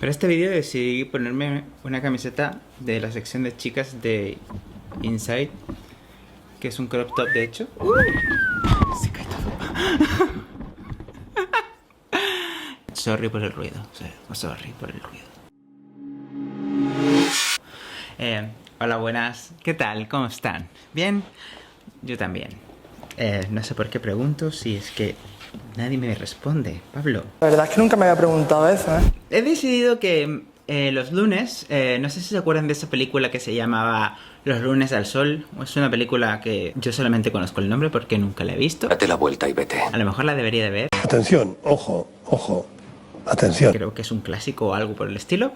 Para este vídeo decidí ponerme una camiseta de la sección de chicas de Inside, que es un crop top de hecho. Se cae todo. Sorry por el ruido, sorry por el ruido. Hola, buenas. ¿Qué tal? ¿Cómo están? ¿Bien? Yo también. No sé por qué pregunto, si es que nadie me responde. Pablo. La verdad es que nunca me había preguntado eso, ¿eh? He decidido que los lunes, no sé si se acuerdan de esa película que se llamaba Los lunes al sol. Es una película que yo solamente conozco el nombre porque nunca la he visto. Date la vuelta y vete. A lo mejor la debería de ver. Atención, ojo, ojo, atención. Creo que es un clásico o algo por el estilo.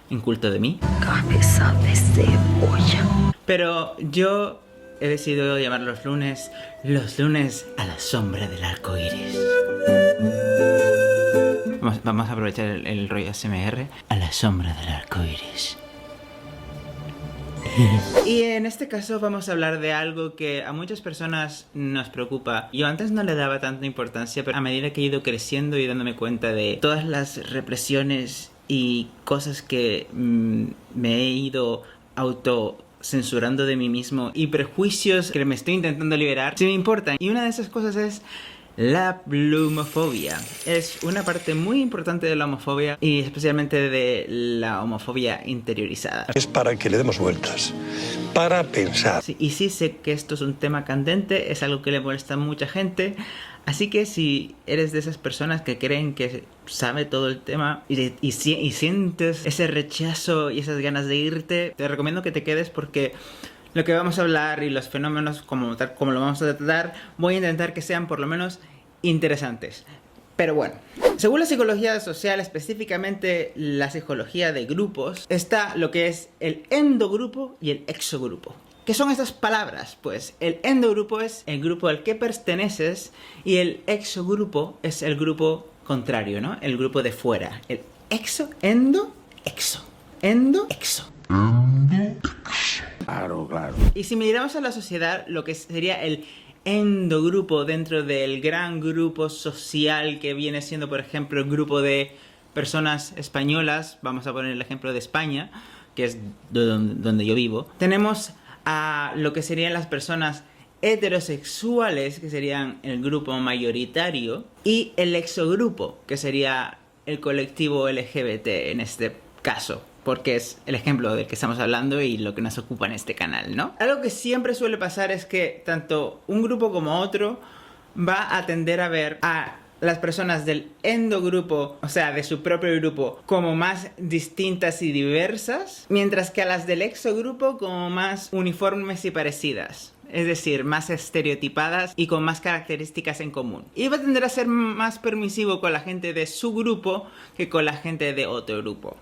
Inculto de mí. Cabeza de cebolla. Pero yo he decidido llamar los lunes a la sombra del arco iris. Vamos a aprovechar el rollo ASMR. A la sombra del arco iris. Y en este caso vamos a hablar de algo que a muchas personas nos preocupa. Yo antes no le daba tanta importancia, pero a medida que he ido creciendo y dándome cuenta de todas las represiones y cosas que me he ido autocensurando de mí mismo y prejuicios que me estoy intentando liberar, sí me importan. Y una de esas cosas es la plumofobia. Es una parte muy importante de la homofobia y especialmente de la homofobia interiorizada. Es para que le demos vueltas, para pensar. Sí, y sí sé que esto es un tema candente, es algo que le molesta a mucha gente. Así que si eres de esas personas que creen que sabe todo el tema y sientes ese rechazo y esas ganas de irte, te recomiendo que te quedes porque lo que vamos a hablar y los fenómenos como lo vamos a tratar, voy a intentar que sean por lo menos interesantes. Pero bueno, según la psicología social, específicamente la psicología de grupos, está lo que es el endogrupo y el exogrupo. ¿Qué son estas palabras? Pues el endogrupo es el grupo al que perteneces y el exogrupo es el grupo contrario, ¿no? El grupo de fuera. El exo, endo, exo. Endo, exo. Claro, claro. Y si miramos a la sociedad, lo que sería el endogrupo dentro del gran grupo social que viene siendo, por ejemplo, el grupo de personas españolas, vamos a poner el ejemplo de España, que es donde yo vivo, tenemos a lo que serían las personas heterosexuales, que serían el grupo mayoritario, y el exogrupo, que sería el colectivo LGBT en este caso, porque es el ejemplo del que estamos hablando y lo que nos ocupa en este canal, ¿no? Algo que siempre suele pasar es que tanto un grupo como otro va a tender a ver a las personas del endogrupo, o sea, de su propio grupo, como más distintas y diversas, mientras que a las del exogrupo como más uniformes y parecidas. Es decir, más estereotipadas y con más características en común. Y va a tender a ser más permisivo con la gente de su grupo que con la gente de otro grupo.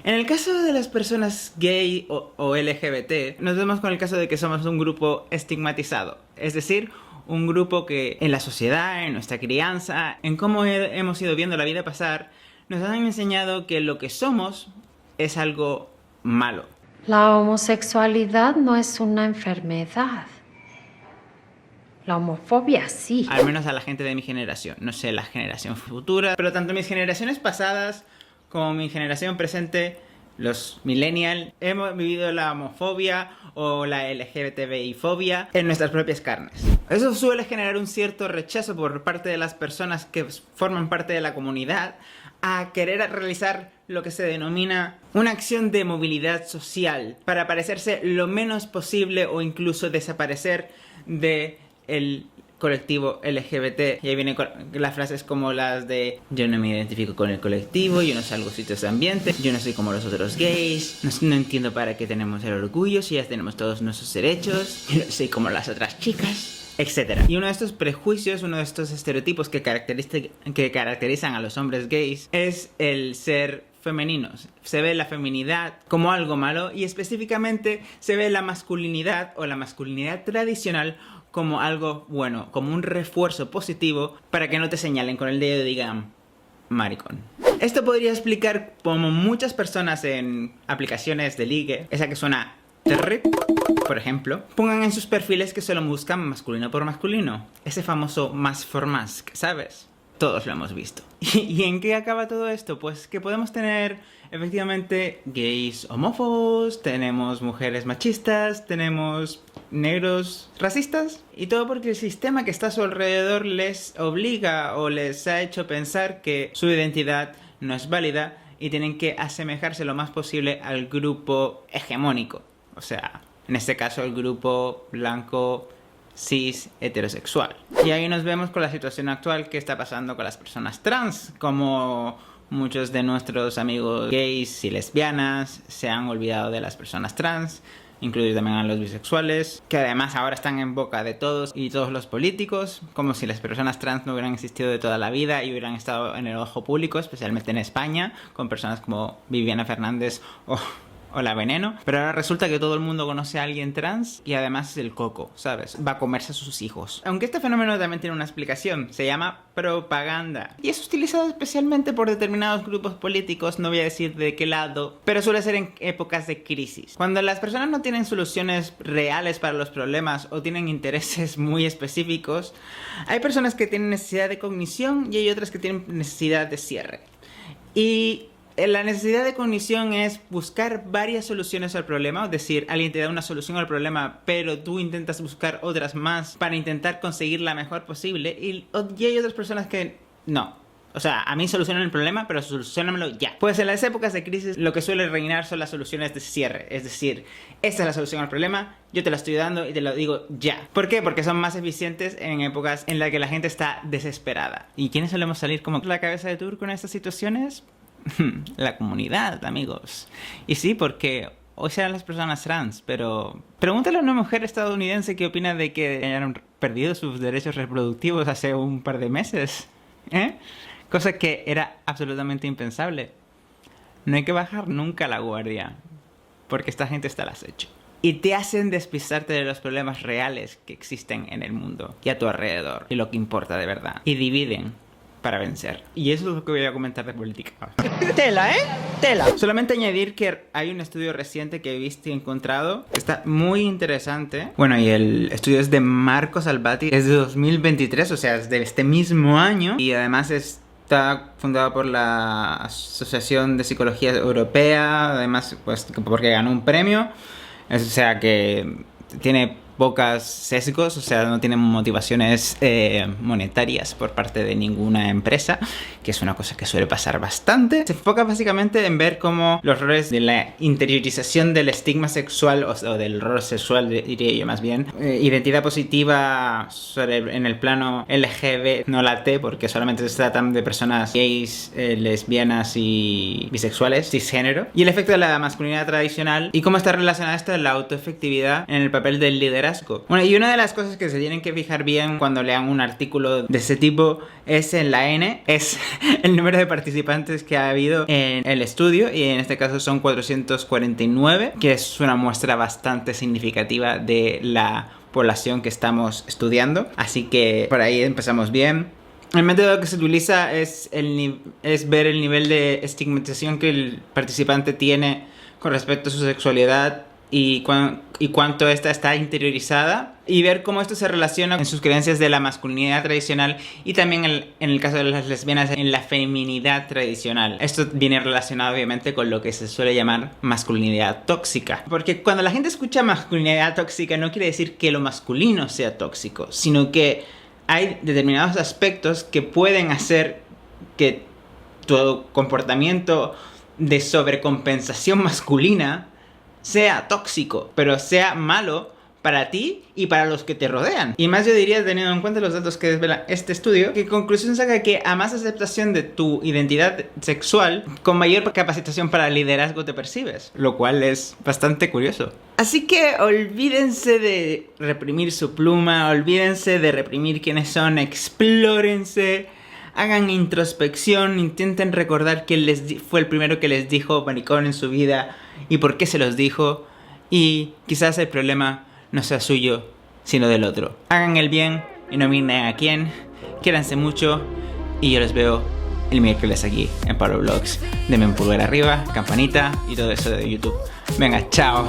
En el caso de las personas gay o LGBT, nos vemos con el caso de que somos un grupo estigmatizado. Es decir, un grupo que en la sociedad, en nuestra crianza, en cómo hemos ido viendo la vida pasar, nos han enseñado que lo que somos es algo malo. La homosexualidad no es una enfermedad. La homofobia sí. Al menos a la gente de mi generación. No sé la generación futura, pero tanto mis generaciones pasadas como mi generación presente, los millennials, hemos vivido la homofobia o la LGBTI-fobia en nuestras propias carnes. Eso suele generar un cierto rechazo por parte de las personas que forman parte de la comunidad a querer realizar lo que se denomina una acción de movilidad social para parecerse lo menos posible o incluso desaparecer del colectivo LGBT. Y ahí vienen las frases como las de: yo no me identifico con el colectivo, yo no salgo a sitios de ambiente, yo no soy como los otros gays, no entiendo para qué tenemos el orgullo si ya tenemos todos nuestros derechos, yo no soy como las otras chicas, etc. Y uno de estos prejuicios, uno de estos estereotipos que caracterizan a los hombres gays es el ser femeninos. Se ve la feminidad como algo malo y específicamente se ve la masculinidad o la masculinidad tradicional como algo bueno, como un refuerzo positivo para que no te señalen con el dedo y digan maricón. Esto podría explicar cómo muchas personas en aplicaciones de ligue, esa que suena terrible, por ejemplo, pongan en sus perfiles que solo buscan masculino por masculino. Ese famoso más for más, ¿sabes? todos lo hemos visto. ¿Y en qué acaba todo esto? Pues que podemos tener efectivamente gays homófobos, tenemos mujeres machistas, tenemos negros racistas, y todo porque el sistema que está a su alrededor les obliga o les ha hecho pensar que su identidad no es válida y tienen que asemejarse lo más posible al grupo hegemónico. O sea, en este caso el grupo blanco, cis, heterosexual. Y ahí nos vemos con la situación actual que está pasando con las personas trans, como muchos de nuestros amigos gays y lesbianas se han olvidado de las personas trans, incluido también a los bisexuales, que además ahora están en boca de todos y todos los políticos, como si las personas trans no hubieran existido de toda la vida y hubieran estado en el ojo público, especialmente en España, con personas como Viviana Fernández o La Veneno. Pero ahora resulta que todo el mundo conoce a alguien trans y además es el coco, ¿sabes? Va a comerse a sus hijos. Aunque este fenómeno también tiene una explicación, se llama propaganda. Y es utilizado especialmente por determinados grupos políticos, no voy a decir de qué lado, pero suele ser en épocas de crisis. Cuando las personas no tienen soluciones reales para los problemas o tienen intereses muy específicos, hay personas que tienen necesidad de cognición y hay otras que tienen necesidad de cierre. Y la necesidad de cognición es buscar varias soluciones al problema, es decir, alguien te da una solución al problema, pero tú intentas buscar otras más para intentar conseguir la mejor posible, y hay otras personas que no. O sea, a mí solucionan el problema, pero solucionamelo ya. Pues en las épocas de crisis lo que suele reinar son las soluciones de cierre. Es decir, esta es la solución al problema, yo te la estoy dando y te lo digo ya. ¿Por qué? Porque son más eficientes en épocas en las que la gente está desesperada. ¿Y quiénes solemos salir como la cabeza de turco en estas situaciones? La comunidad, amigos. Y sí, porque hoy serán las personas trans, pero pregúntale a una mujer estadounidense qué opina de que hayan perdido sus derechos reproductivos hace un par de meses, cosa que era absolutamente impensable. No hay que bajar nunca la guardia, porque esta gente está al acecho y te hacen despistarte de los problemas reales que existen en el mundo y a tu alrededor, y lo que importa de verdad, y dividen para vencer. Y eso es lo que voy a comentar de política. Tela, ¿eh? Tela. Solamente añadir que hay un estudio reciente que he visto y encontrado que está muy interesante. Bueno, y el estudio es de Marco Salvati, es de 2023, o sea, es de este mismo año, y además está fundado por la Asociación de Psicología Europea, además pues porque ganó un premio, o sea que tiene pocos sesgos, o sea, no tienen motivaciones monetarias por parte de ninguna empresa, que es una cosa que suele pasar bastante. Se enfoca básicamente en ver cómo los roles de la interiorización del estigma sexual o del rol sexual, diría yo más bien, identidad positiva en el plano LGB, no la T, porque solamente se tratan de personas gays, lesbianas y bisexuales, cisgénero, y el efecto de la masculinidad tradicional y cómo está relacionada esto en la autoefectividad en el papel del liderazgo. Bueno, y una de las cosas que se tienen que fijar bien cuando lean un artículo de este tipo es en la N, es el número de participantes que ha habido en el estudio, y en este caso son 449, que es una muestra bastante significativa de la población que estamos estudiando, así que por ahí empezamos bien. El método que se utiliza es ver el nivel de estigmatización que el participante tiene con respecto a su sexualidad y cuánto esta está interiorizada, y ver cómo esto se relaciona en sus creencias de la masculinidad tradicional y también en el caso de las lesbianas en la feminidad tradicional. Esto viene relacionado obviamente con lo que se suele llamar masculinidad tóxica, porque cuando la gente escucha masculinidad tóxica no quiere decir que lo masculino sea tóxico, sino que hay determinados aspectos que pueden hacer que tu comportamiento de sobrecompensación masculina sea tóxico, pero sea malo para ti y para los que te rodean. Y más yo diría, teniendo en cuenta los datos que desvela este estudio, que conclusión saca que a más aceptación de tu identidad sexual, con mayor capacitación para el liderazgo te percibes, lo cual es bastante curioso. Así que olvídense de reprimir su pluma, olvídense de reprimir quiénes son, explórense, hagan introspección, intenten recordar quién fue el primero que les dijo maricón en su vida y por qué se los dijo, y quizás el problema no sea suyo, sino del otro. Hagan el bien y no miren a quién, quiéranse mucho, y yo los veo el miércoles aquí en Pablo Vlogs. Denme un pulgar arriba, campanita y todo eso de YouTube. Venga, chao.